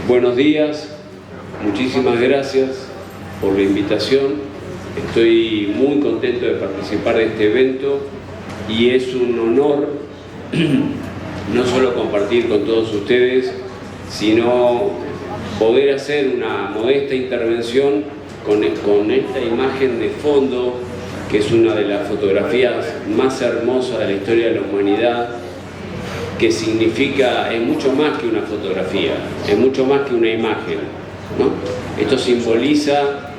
Buenos días, muchísimas gracias por la invitación. Estoy muy contento de participar de este evento y es un honor no solo compartir con todos ustedes, sino poder hacer una modesta intervención con esta imagen de fondo, que es una de las fotografías más hermosas de la historia de la humanidad, que significa, es mucho más que una fotografía, es mucho más que una imagen, ¿no? Esto simboliza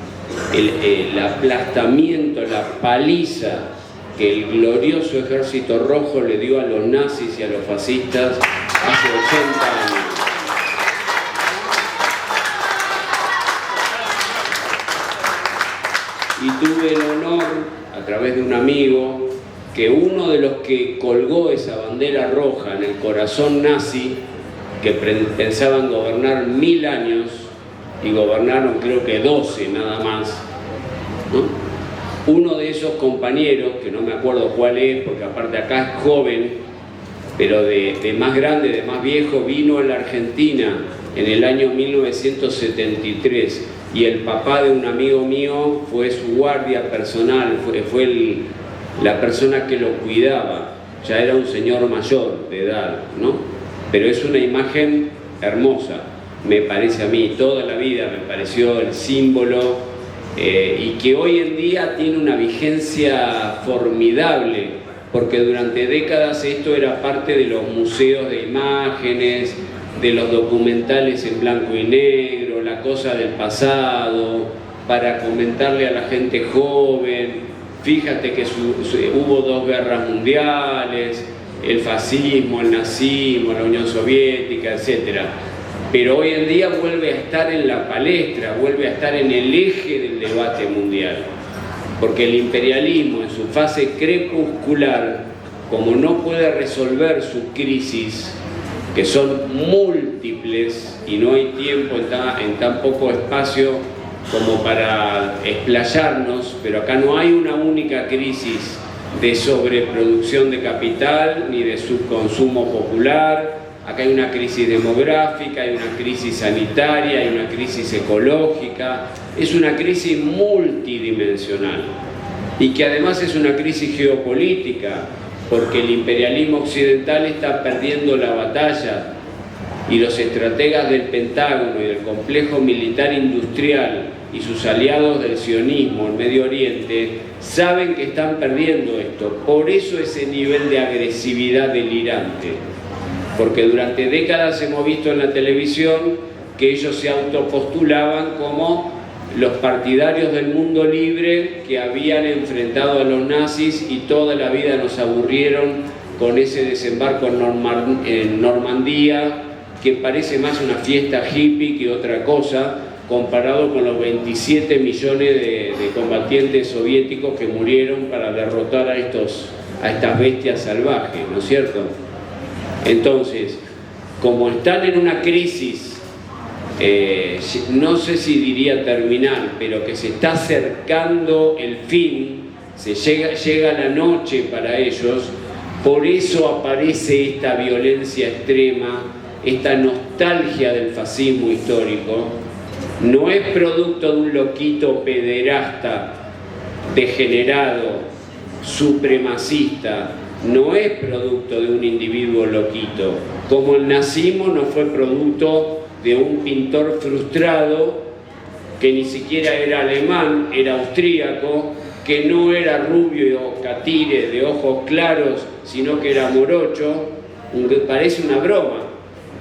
el aplastamiento, la paliza que el glorioso ejército rojo le dio a los nazis y a los fascistas hace 80 años. Y tuve el honor, a través de un amigo, que uno de los que colgó esa bandera roja en el corazón nazi, que pensaban gobernar 1000 años, y gobernaron creo que 12 nada más, ¿no? Uno de esos compañeros, que no me acuerdo cuál es, porque aparte acá es joven, pero de más grande, de más viejo, vino a la Argentina en el año 1973, y el papá de un amigo mío fue su guardia personal, fue la persona que lo cuidaba. Ya era un señor mayor de edad, ¿no? Pero es una imagen hermosa, me parece a mí, toda la vida me pareció el símbolo, y que hoy en día tiene una vigencia formidable, porque durante décadas esto era parte de los museos de imágenes, de los documentales en blanco y negro, la cosa del pasado, para comentarle a la gente joven. Fíjate que hubo 2 guerras mundiales, el fascismo, el nazismo, la Unión Soviética, etc. Pero hoy en día vuelve a estar en la palestra, vuelve a estar en el eje del debate mundial. Porque el imperialismo en su fase crepuscular, como no puede resolver sus crisis, que son múltiples y no hay tiempo en tan poco espacio como para explayarnos, pero acá no hay una única crisis de sobreproducción de capital ni de subconsumo popular. Acá hay una crisis demográfica, hay una crisis sanitaria, hay una crisis ecológica. Es una crisis multidimensional y que además es una crisis geopolítica, porque el imperialismo occidental está perdiendo la batalla y los estrategas del Pentágono y del complejo militar industrial y sus aliados del sionismo en Medio Oriente saben que están perdiendo esto. Por eso ese nivel de agresividad delirante, porque durante décadas hemos visto en la televisión que ellos se autopostulaban como los partidarios del mundo libre que habían enfrentado a los nazis y toda la vida nos aburrieron con ese desembarco en Normandía, que parece más una fiesta hippie que otra cosa, comparado con los 27 millones de combatientes soviéticos que murieron para derrotar a estas bestias salvajes, ¿no es cierto? Entonces, como están en una crisis, no sé si diría terminal, pero que se está acercando el fin, llega la noche para ellos, por eso aparece esta violencia extrema, esta nostalgia del fascismo histórico. No es producto de un loquito pederasta, degenerado, supremacista, no es producto de un individuo loquito, como el nazismo no fue producto de un pintor frustrado que ni siquiera era alemán, era austríaco, que no era rubio o catire de ojos claros, sino que era morocho. Parece una broma,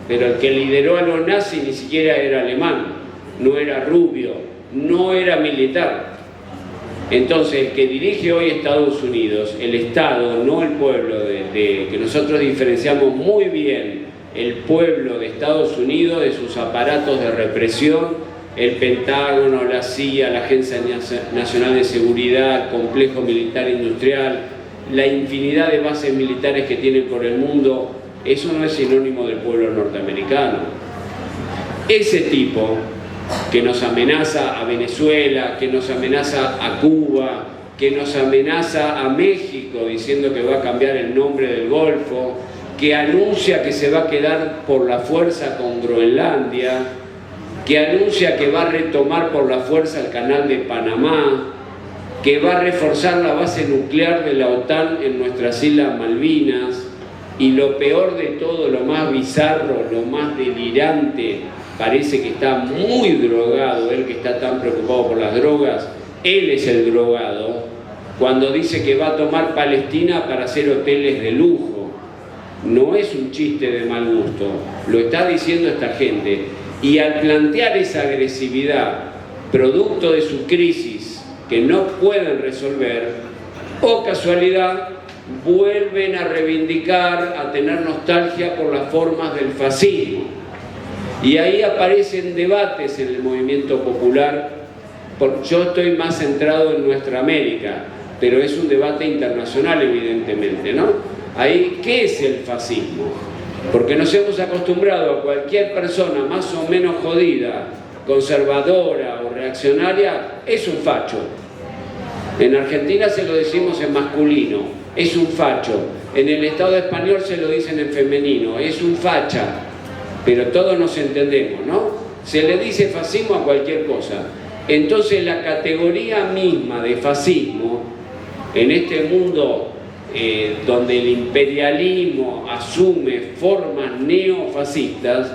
pero el que lideró a los nazis ni siquiera era alemán, no era rubio, no era militar. Entonces, el que dirige hoy Estados Unidos, el Estado, no el pueblo, que nosotros diferenciamos muy bien el pueblo de Estados Unidos de sus aparatos de represión, el Pentágono, la CIA, la Agencia Nacional de Seguridad, complejo militar industrial, la infinidad de bases militares que tienen por el mundo. Eso no es sinónimo del pueblo norteamericano. Ese tipo que nos amenaza a Venezuela, que nos amenaza a Cuba, que nos amenaza a México diciendo que va a cambiar el nombre del Golfo, que anuncia que se va a quedar por la fuerza con Groenlandia, que anuncia que va a retomar por la fuerza el canal de Panamá, que va a reforzar la base nuclear de la OTAN en nuestras Islas Malvinas, y lo peor de todo, lo más bizarro, lo más delirante, parece que está muy drogado, él que está tan preocupado por las drogas, él es el drogado, cuando dice que va a tomar Palestina para hacer hoteles de lujo. No es un chiste de mal gusto, lo está diciendo esta gente. Y al plantear esa agresividad, producto de su crisis, que no pueden resolver, o casualidad, vuelven a reivindicar, a tener nostalgia por las formas del fascismo. Y ahí aparecen debates en el movimiento popular, porque yo estoy más centrado en nuestra América, pero es un debate internacional evidentemente, ¿no? Ahí, ¿qué es el fascismo? Porque nos hemos acostumbrado a cualquier persona más o menos jodida, conservadora o reaccionaria, es un facho. En Argentina se lo decimos en masculino, es un facho. En el Estado español se lo dicen en femenino, es un facha. Pero todos nos entendemos, ¿no? Se le dice fascismo a cualquier cosa. Entonces la categoría misma de fascismo, en este mundo donde el imperialismo asume formas neofascistas,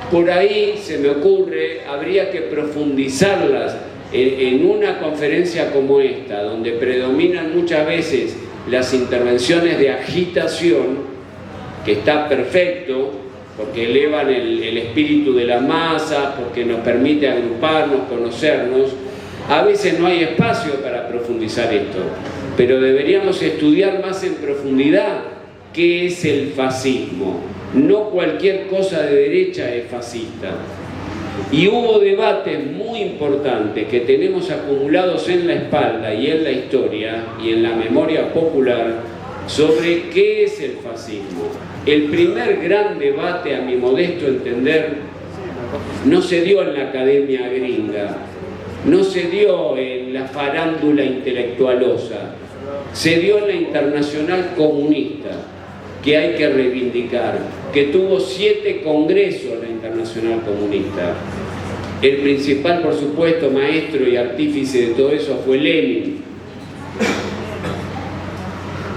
por ahí se me ocurre, habría que profundizarlas en una conferencia como esta, donde predominan muchas veces las intervenciones de agitación, que está perfecto, porque elevan el espíritu de la masa, porque nos permite agruparnos, conocernos. A veces no hay espacio para profundizar esto, pero deberíamos estudiar más en profundidad qué es el fascismo. No cualquier cosa de derecha es fascista. Y hubo debates muy importantes que tenemos acumulados en la espalda y en la historia y en la memoria popular sobre qué es el fascismo. El primer gran debate, a mi modesto entender, no se dio en la academia gringa, no se dio en la farándula intelectualosa, se dio en la internacional comunista, que hay que reivindicar, que tuvo 7 congresos la internacional comunista. El principal, por supuesto, maestro y artífice de todo eso fue Lenin,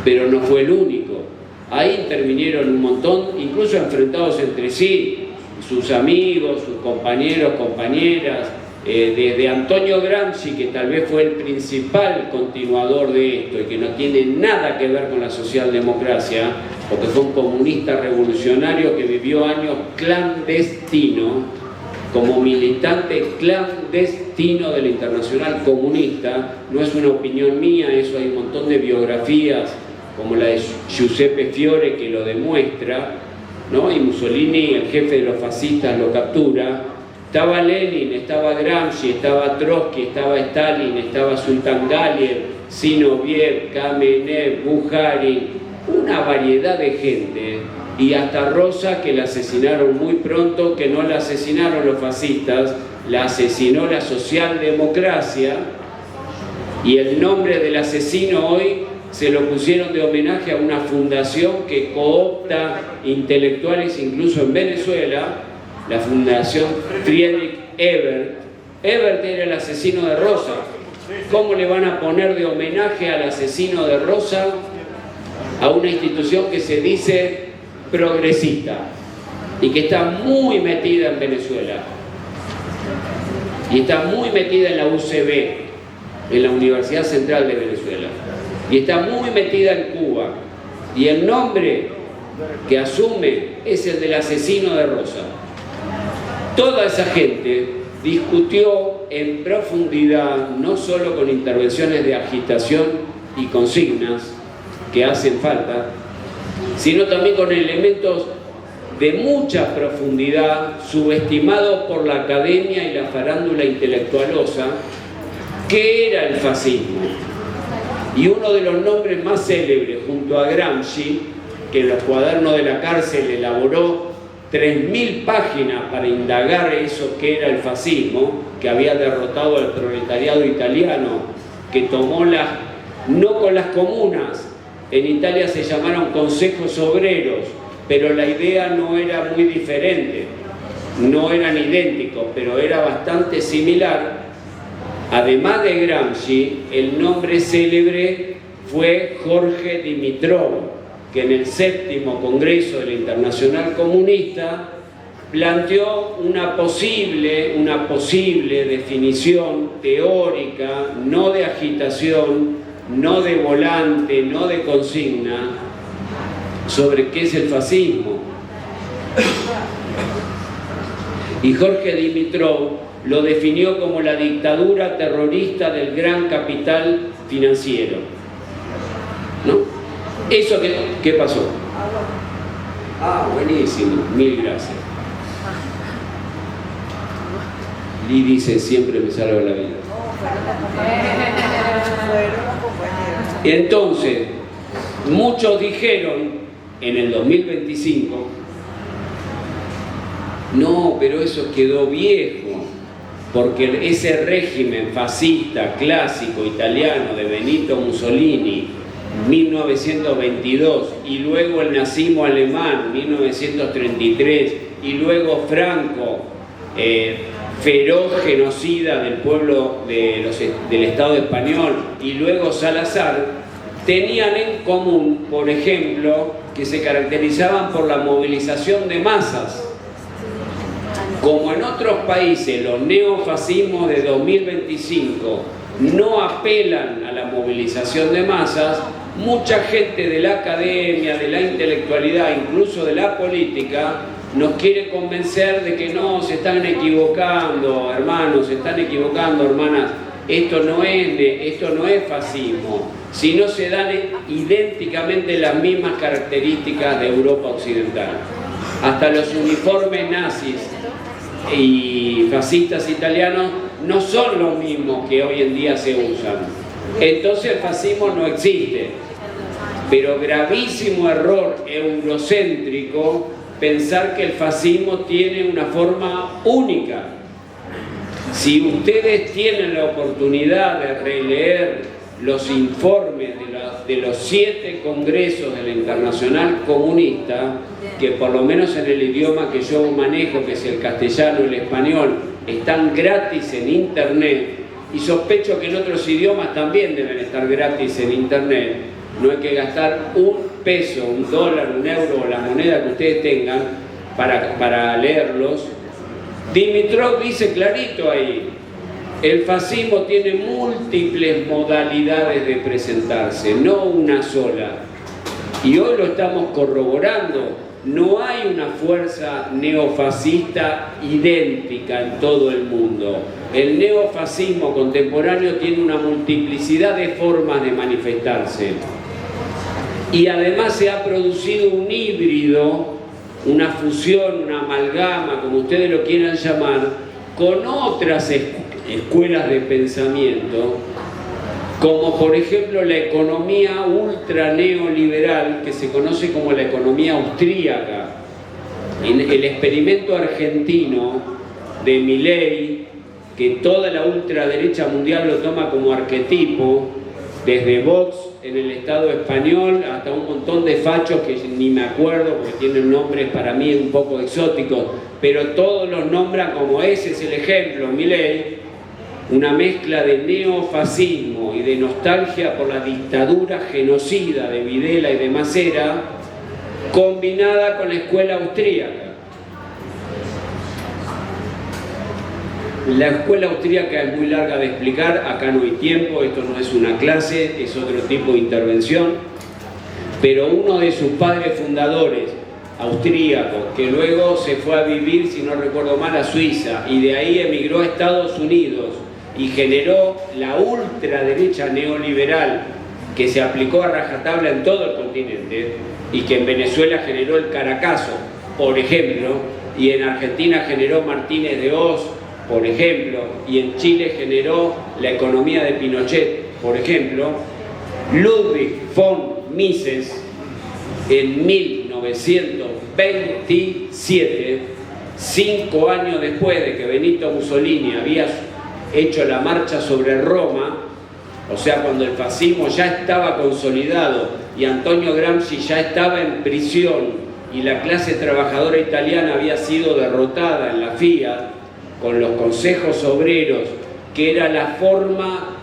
pero no fue el único. Ahí intervinieron un montón, incluso enfrentados entre sí, sus amigos, sus compañeros, compañeras, desde Antonio Gramsci, que tal vez fue el principal continuador de esto y que no tiene nada que ver con la socialdemocracia, porque fue un comunista revolucionario que vivió años clandestino, como militante clandestino de la Internacional Comunista. No es una opinión mía, eso hay un montón de biografías, como la de Giuseppe Fiore, que lo demuestra, ¿no? Y Mussolini, el jefe de los fascistas, lo captura. Estaba Lenin, estaba Gramsci, estaba Trotsky, estaba Stalin, estaba Sultan Galier, Zinoviev, Kamenev, Bukharin, una variedad de gente, y hasta Rosa, que la asesinaron muy pronto, que no la asesinaron los fascistas, la asesinó la socialdemocracia, y el nombre del asesino hoy se lo pusieron de homenaje a una fundación que coopta intelectuales incluso en Venezuela, la Fundación Friedrich Ebert. Ebert era el asesino de Rosa. ¿Cómo le van a poner de homenaje al asesino de Rosa a una institución que se dice progresista y que está muy metida en Venezuela y está muy metida en la UCB, en la Universidad Central de Venezuela, y está muy metida en Cuba, y el nombre que asume es el del asesino de Rosa? Toda esa gente discutió en profundidad, no solo con intervenciones de agitación y consignas que hacen falta, sino también con elementos de mucha profundidad, subestimados por la academia y la farándula intelectualosa. ¿Qué era el fascismo? Y uno de los nombres más célebres, junto a Gramsci, que en los cuadernos de la cárcel elaboró 3.000 páginas para indagar eso que era el fascismo, que había derrotado al proletariado italiano, que tomó no con las comunas, en Italia se llamaron consejos obreros, pero la idea no era muy diferente. no eran idénticos, pero era bastante similar. Además de Gramsci, el nombre célebre fue Jorge Dimitrov, que en el 7º Congreso de la Internacional Comunista planteó una posible definición teórica, no de agitación, no de volante, no de consigna, sobre qué es el fascismo. Y Jorge Dimitrov lo definió como la dictadura terrorista del gran capital financiero, ¿no? ¿Eso qué pasó? Ah, buenísimo, mil gracias. Lee dice, siempre me salva la vida. Entonces, muchos dijeron en el 2025, no, pero eso quedó viejo, porque ese régimen fascista clásico italiano de Benito Mussolini, 1922, y luego el nazismo alemán, 1933, y luego Franco, feroz genocida del pueblo del Estado español, y luego Salazar, tenían en común, por ejemplo, que se caracterizaban por la movilización de masas. Como en otros países los neofascismos de 2025 no apelan a la movilización de masas, mucha gente de la academia, de la intelectualidad, incluso de la política, nos quiere convencer de que no, se están equivocando, hermanos, se están equivocando, hermanas. Esto no es fascismo, sino se dan idénticamente las mismas características de Europa Occidental. Hasta los uniformes nazis y fascistas italianos no son los mismos que hoy en día se usan. Entonces el fascismo no existe. Pero gravísimo error eurocéntrico pensar que el fascismo tiene una forma única. Si ustedes tienen la oportunidad de releer los informes de los 7 congresos de la Internacional Comunista, que por lo menos en el idioma que yo manejo, que es el castellano y el español, están gratis en internet, y sospecho que en otros idiomas también deben estar gratis en internet, no hay que gastar un peso, un dólar, un euro o la moneda que ustedes tengan para leerlos. Dimitrov dice clarito ahí, el fascismo tiene múltiples modalidades de presentarse, no una sola. Y hoy lo estamos corroborando. No hay una fuerza neofascista idéntica en todo el mundo. El neofascismo contemporáneo tiene una multiplicidad de formas de manifestarse. Y además se ha producido un híbrido, una fusión, una amalgama, como ustedes lo quieran llamar, con otras escuelas de pensamiento, como por ejemplo la economía ultra neoliberal, que se conoce como la economía austríaca. El experimento argentino de Milei, que toda la ultraderecha mundial lo toma como arquetipo, desde Vox en el Estado español hasta un montón de fachos que ni me acuerdo porque tienen nombres para mí un poco exóticos, pero todos los nombran como ese es el ejemplo, Milei, una mezcla de neofascismo y de nostalgia por la dictadura genocida de Videla y de Macera, combinada con la escuela austríaca. La escuela austríaca es muy larga de explicar, acá no hay tiempo, esto no es una clase, es otro tipo de intervención, pero uno de sus padres fundadores, austríacos, que luego se fue a vivir, si no recuerdo mal, a Suiza, y de ahí emigró a Estados Unidos, y generó la ultraderecha neoliberal, que se aplicó a rajatabla en todo el continente, y que en Venezuela generó el Caracazo, por ejemplo, y en Argentina generó Martínez de Hoz, por ejemplo, y en Chile generó la economía de Pinochet, por ejemplo. Ludwig von Mises, en 1927, 5 años después de que Benito Mussolini había hecho la marcha sobre Roma, o sea, cuando el fascismo ya estaba consolidado y Antonio Gramsci ya estaba en prisión y la clase trabajadora italiana había sido derrotada en la Fiat con los consejos obreros, que era la forma,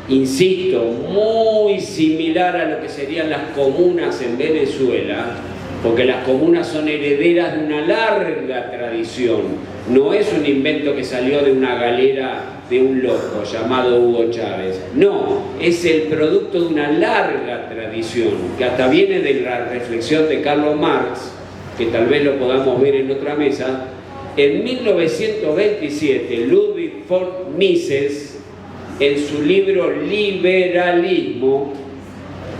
insisto, muy similar a lo que serían las comunas en Venezuela, porque las comunas son herederas de una larga tradición. No es un invento que salió de una galera de un loco llamado Hugo Chávez. No, es el producto de una larga tradición, que hasta viene de la reflexión de Karl Marx, que tal vez lo podamos ver en otra mesa. En 1927, Ludwig von Mises, en su libro Liberalismo,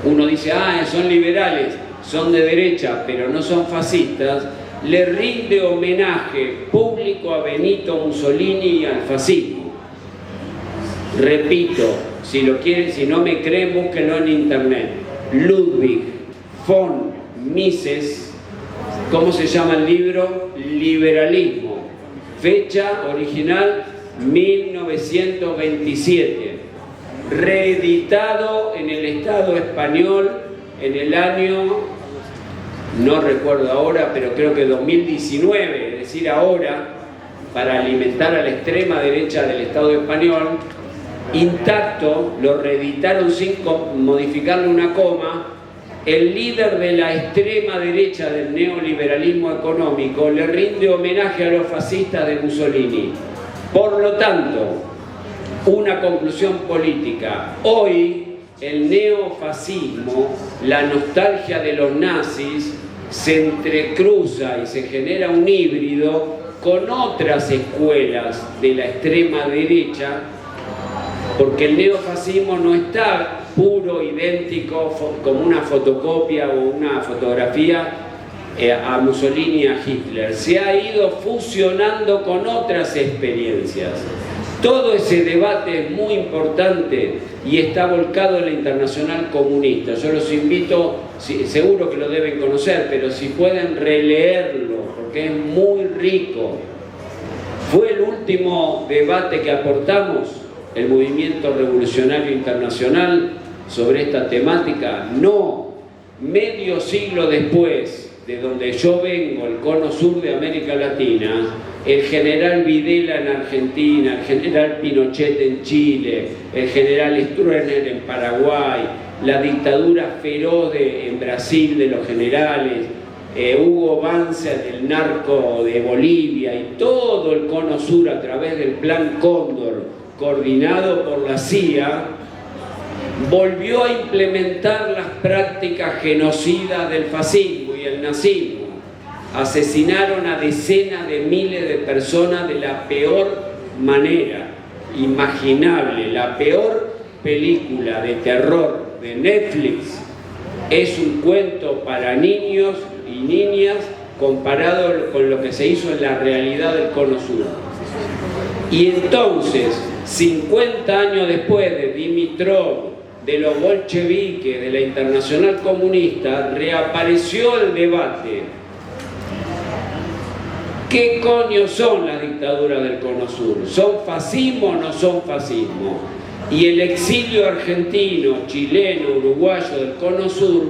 uno dice, son liberales, son de derecha, pero no son fascistas, le rinde homenaje público a Benito Mussolini y al fascismo. Repito, si lo quieren, si no me creen, búsquenlo en internet. Ludwig von Mises, ¿cómo se llama el libro? Liberalismo. Fecha original 1927. Reeditado en el Estado español en el año, no recuerdo ahora, pero creo que 2019, es decir, ahora, para alimentar a la extrema derecha del Estado español, intacto, lo reeditaron sin modificarle una coma. El líder de la extrema derecha del neoliberalismo económico le rinde homenaje a los fascistas de Mussolini. Por lo tanto, una conclusión política. Hoy, el neofascismo, la nostalgia de los nazis, se entrecruza y se genera un híbrido con otras escuelas de la extrema derecha, porque el neofascismo no está puro, idéntico, como una fotocopia o una fotografía a Mussolini y a Hitler. Se ha ido fusionando con otras experiencias. Todo ese debate es muy importante y está volcado en la Internacional Comunista. Yo los invito, seguro que lo deben conocer, pero si pueden releerlo, porque es muy rico. Fue el último debate que aportamos, el Movimiento Revolucionario Internacional, sobre esta temática. No, medio siglo después, de donde yo vengo, el cono sur de América Latina, el general Videla en Argentina, el general Pinochet en Chile, el general Stroessner en Paraguay, la dictadura feroz en Brasil de los generales, Hugo Banzer, el narco de Bolivia, y todo el cono sur a través del Plan Cóndor, coordinado por la CIA, volvió a implementar las prácticas genocidas del fascismo y el nazismo. Asesinaron a decenas de miles de personas de la peor manera imaginable. La peor película de terror de Netflix es un cuento para niños y niñas comparado con lo que se hizo en la realidad del Cono Sur. Y entonces, 50 años después de Dimitrov, de los bolcheviques, de la Internacional Comunista, reapareció el debate. ¿Qué coño son las dictaduras del Cono Sur? ¿Son fascismo o no son fascismo? Y el exilio argentino, chileno, uruguayo del Cono Sur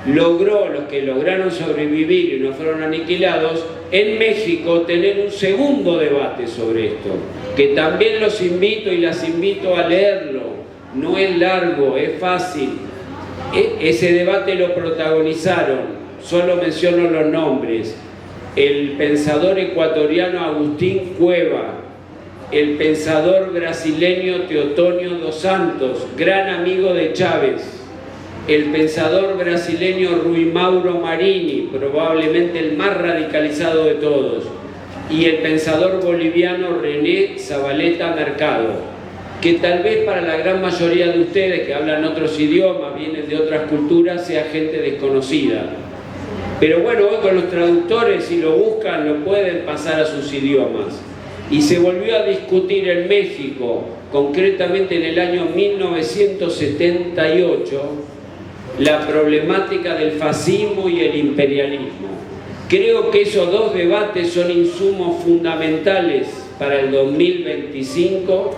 logró, los que lograron sobrevivir y no fueron aniquilados, en México tener un segundo debate sobre esto, que también los invito y las invito a leerlo. No es largo, es fácil. Ese debate lo protagonizaron, solo menciono los nombres, el pensador ecuatoriano Agustín Cueva, el pensador brasileño Teotonio dos Santos, gran amigo de Chávez, el pensador brasileño Rui Mauro Marini, probablemente el más radicalizado de todos, y el pensador boliviano René Zabaleta Mercado, que tal vez para la gran mayoría de ustedes que hablan otros idiomas, vienen de otras culturas, sea gente desconocida. Pero bueno, hoy con los traductores, si lo buscan, lo pueden pasar a sus idiomas. Y se volvió a discutir en México, concretamente en el año 1978, la problemática del fascismo y el imperialismo. Creo que esos dos debates son insumos fundamentales para el 2025,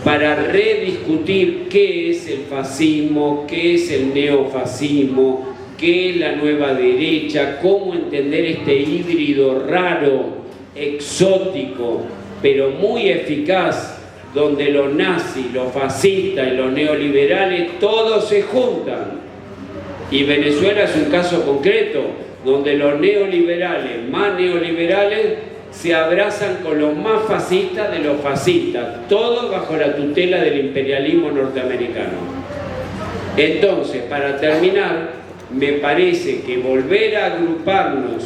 para rediscutir qué es el fascismo, qué es el neofascismo, qué es la nueva derecha, cómo entender este híbrido raro, exótico, pero muy eficaz, donde los nazis, los fascistas y los neoliberales todos se juntan. Y Venezuela es un caso concreto, donde los neoliberales, más neoliberales, se abrazan con los más fascistas de los fascistas, todos bajo la tutela del imperialismo norteamericano. Entonces, para terminar, me parece que volver a agruparnos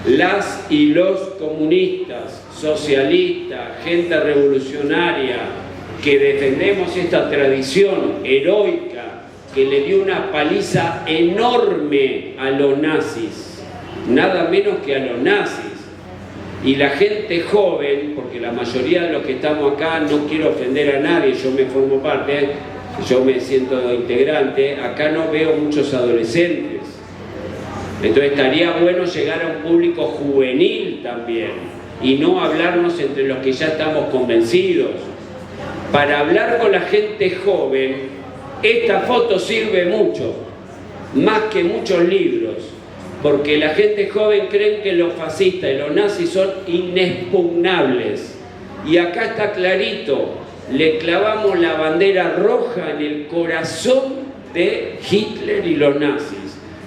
las y los comunistas, socialistas, gente revolucionaria, que defendemos esta tradición heroica que le dio una paliza enorme a los nazis, nada menos que a los nazis. Y la gente joven, porque la mayoría de los que estamos acá, no quiero ofender a nadie, yo me formo parte, yo me siento integrante, acá no veo muchos adolescentes. Entonces estaría bueno llegar a un público juvenil también y no hablarnos entre los que ya estamos convencidos. Para hablar con la gente joven, esta foto sirve mucho, más que muchos libros, porque la gente joven cree que los fascistas y los nazis son inexpugnables. Y acá está clarito, le clavamos la bandera roja en el corazón de Hitler y los nazis.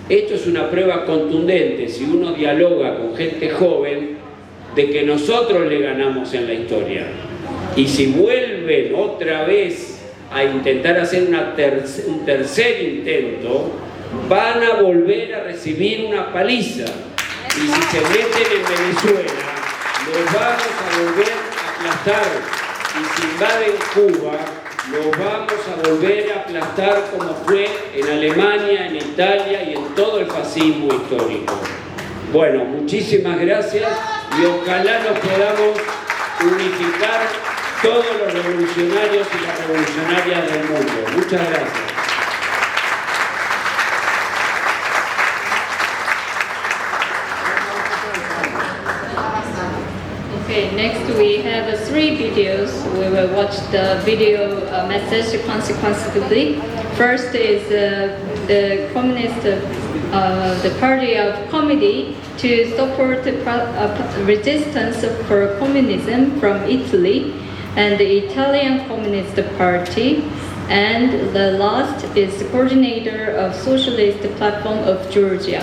Esto es una prueba contundente, si uno dialoga con gente joven, de que nosotros le ganamos en la historia. Y si vuelven otra vez a intentar hacer un tercer intento, van a volver a recibir una paliza. Y si se meten en Venezuela, los vamos a volver a aplastar. Y si invaden Cuba, los vamos a volver a aplastar como fue en Alemania, en Italia y en todo el fascismo histórico. Bueno, muchísimas gracias y ojalá nos podamos unificar todos los revolucionarios y las revolucionarias del mundo. Muchas gracias. Okay, next we have 3 videos. We will watch the video message consecutively. First is the communist, the party of comedy to support resistance for communism from Italy, and the Italian Communist Party. And the last is the coordinator of Socialist Platform of Georgia.